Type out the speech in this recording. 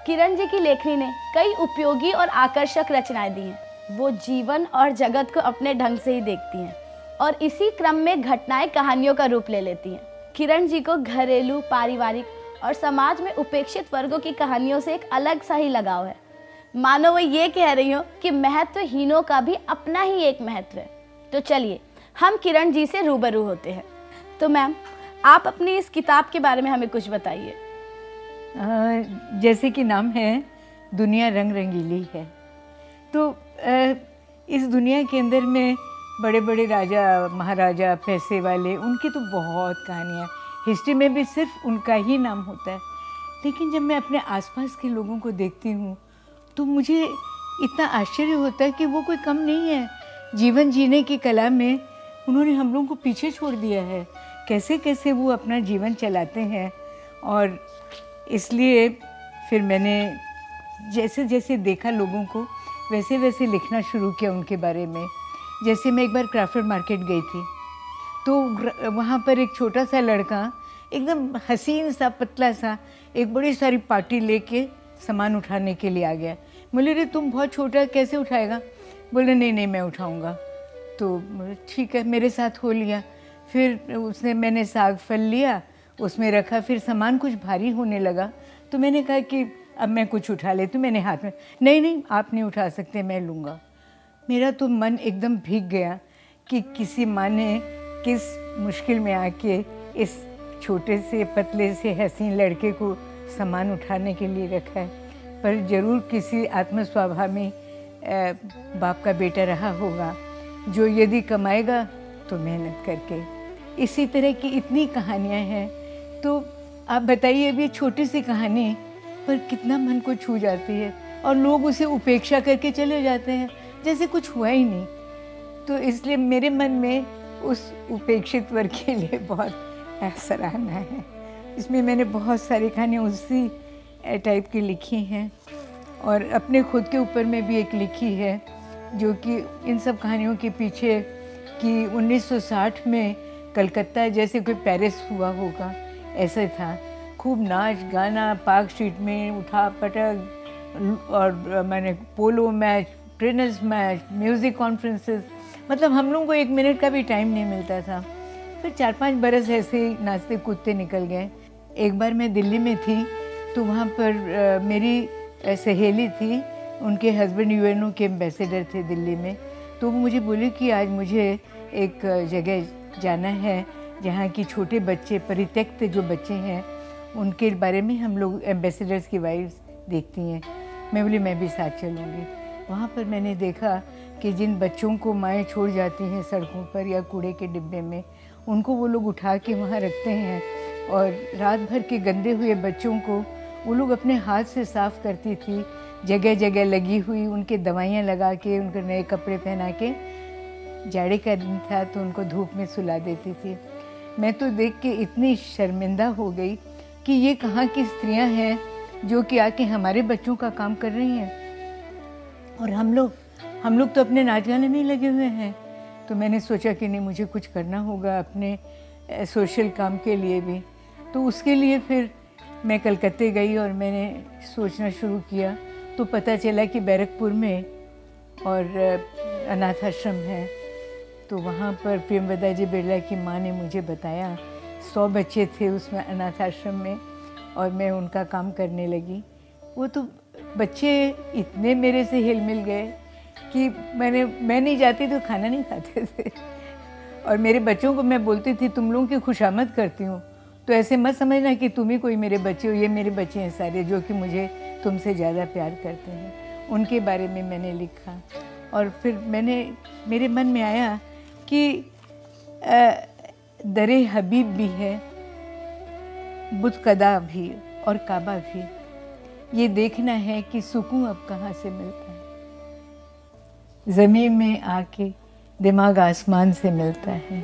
किरण जी की लेखनी ने कई उपयोगी और आकर्षक रचनाएं दी हैं। वो जीवन और जगत को अपने ढंग से ही देखती हैं और इसी क्रम में घटनाएं कहानियों का रूप ले लेती हैं। किरण जी को घरेलू, पारिवारिक और समाज में उपेक्षित वर्गों की कहानियों से एक अलग सा ही लगाव है। मानो वो ये कह रही हो कि महत्वहीनों का भी अपना ही एक महत्व है। तो चलिए हम किरण जी से रूबरू होते हैं। तो मैम, आप अपनी इस किताब के बारे में हमें कुछ बताइए। जैसे कि नाम है, दुनिया रंग रंगीली है। तो इस दुनिया के अंदर में बड़े बड़े राजा महाराजा, पैसे वाले, उनकी तो बहुत कहानियाँ, हिस्ट्री में भी सिर्फ उनका ही नाम होता है। लेकिन जब मैं अपने आसपास के लोगों को देखती हूँ तो मुझे इतना आश्चर्य होता है कि वो कोई कम नहीं है। जीवन जीने की कला में उन्होंने हम लोगों को पीछे छोड़ दिया है। कैसे कैसे वो अपना जीवन चलाते हैं। और इसलिए फिर मैंने जैसे जैसे देखा लोगों को, वैसे वैसे लिखना शुरू किया उनके बारे में। जैसे मैं एक बार क्राफ्ट मार्केट गई थी, तो वहाँ पर एक छोटा सा लड़का, एकदम हसीन सा, पतला सा, एक बड़ी सारी पार्टी लेके सामान उठाने के लिए आ गया। बोले, रे तुम बहुत छोटा, कैसे उठाएगा? बोले, नहीं नहीं मैं उठाऊँगा। तो ठीक है, मेरे साथ हो लिया। फिर मैंने साग फल लिया, उसमें रखा। फिर सामान कुछ भारी होने लगा तो मैंने कहा कि अब मैं कुछ उठा लेती हूँ। मैंने हाथ में, नहीं नहीं आप नहीं उठा सकते, मैं लूँगा। मेरा तो मन एकदम भीग गया कि किसी माँ ने किस मुश्किल में आके इस छोटे से पतले से हसीन लड़के को सामान उठाने के लिए रखा है। पर ज़रूर किसी आत्मस्वाभावी बाप का बेटा रहा होगा, जो यदि कमाएगा तो मेहनत करके। इसी तरह की इतनी कहानियाँ हैं। तो आप बताइए, अभी छोटी सी कहानी पर कितना मन को छू जाती है और लोग उसे उपेक्षा करके चले जाते हैं जैसे कुछ हुआ ही नहीं। तो इसलिए मेरे मन में उस उपेक्षित वर्ग के लिए बहुत सराहना है। इसमें मैंने बहुत सारी कहानियाँ उसी टाइप की लिखी हैं और अपने खुद के ऊपर में भी एक लिखी है, जो कि इन सब कहानियों के पीछे कि 1960 में कलकत्ता जैसे कोई पेरिस हुआ होगा, ऐसा था। खूब नाच गाना, पार्क स्ट्रीट में उठा पटक, और मैंने polo match, tennis match, music conferences, मतलब हम लोगों को 1 मिनट का भी टाइम नहीं मिलता था। फिर 4-5 बरस ऐसे ही नाचते कूदते निकल गए। एक बार मैं दिल्ली में थी तो वहाँ पर मेरी सहेली थी, उनके हस्बैंड यूएनओ के एम्बेसडर थे दिल्ली में। तो वो मुझे बोले कि आज मुझे एक जगह जाना है जहाँ की छोटे बच्चे, परित्यक्त जो बच्चे हैं, उनके बारे में हम लोग एम्बेसडर्स की वाइफ्स देखती हैं। मैं बोली मैं भी साथ चलूँगी। वहाँ पर मैंने देखा कि जिन बच्चों को माएँ छोड़ जाती हैं सड़कों पर या कूड़े के डिब्बे में, उनको वो लोग उठा के वहाँ रखते हैं और रात भर के गंदे हुए बच्चों को वो लोग अपने हाथ से साफ़ करती थी। जगह जगह लगी हुई उनके दवाइयाँ लगा के, उनको नए कपड़े पहना के, जाड़े का दिन था तो उनको धूप में सुला देती थी। मैं तो देख के इतनी शर्मिंदा हो गई कि ये कहाँ की स्त्रियाँ हैं जो कि आके हमारे बच्चों का काम कर रही हैं और हम लोग तो अपने नाच गाने में ही लगे हुए हैं। तो मैंने सोचा कि नहीं, मुझे कुछ करना होगा अपने सोशल काम के लिए भी। तो उसके लिए फिर मैं कलकत्ते गई और मैंने सोचना शुरू किया। तो पता चला कि बैरकपुर में और अनाथ आश्रम है। तो वहाँ पर प्रेमवदा जी बिरला की माँ ने मुझे बताया, 100 बच्चे थे उसमें अनाथ आश्रम में और मैं उनका काम करने लगी। वो तो बच्चे इतने मेरे से हिल मिल गए कि मैं नहीं जाती तो खाना नहीं खाते थे। और मेरे बच्चों को मैं बोलती थी, तुम लोगों की खुशामद करती हूँ, तो ऐसे मत समझना कि तुम ही कोई मेरे बच्चे हो, ये मेरे बच्चे हैं सारे जो कि मुझे तुमसे ज़्यादा प्यार करते हैं। उनके बारे में मैंने लिखा और फिर मेरे मन में आया कि दरे हबीब भी है, बुतकदा भी और काबा भी। ये देखना है कि सुकून अब कहाँ से मिलता है। ज़मीन में आके दिमाग आसमान से मिलता है।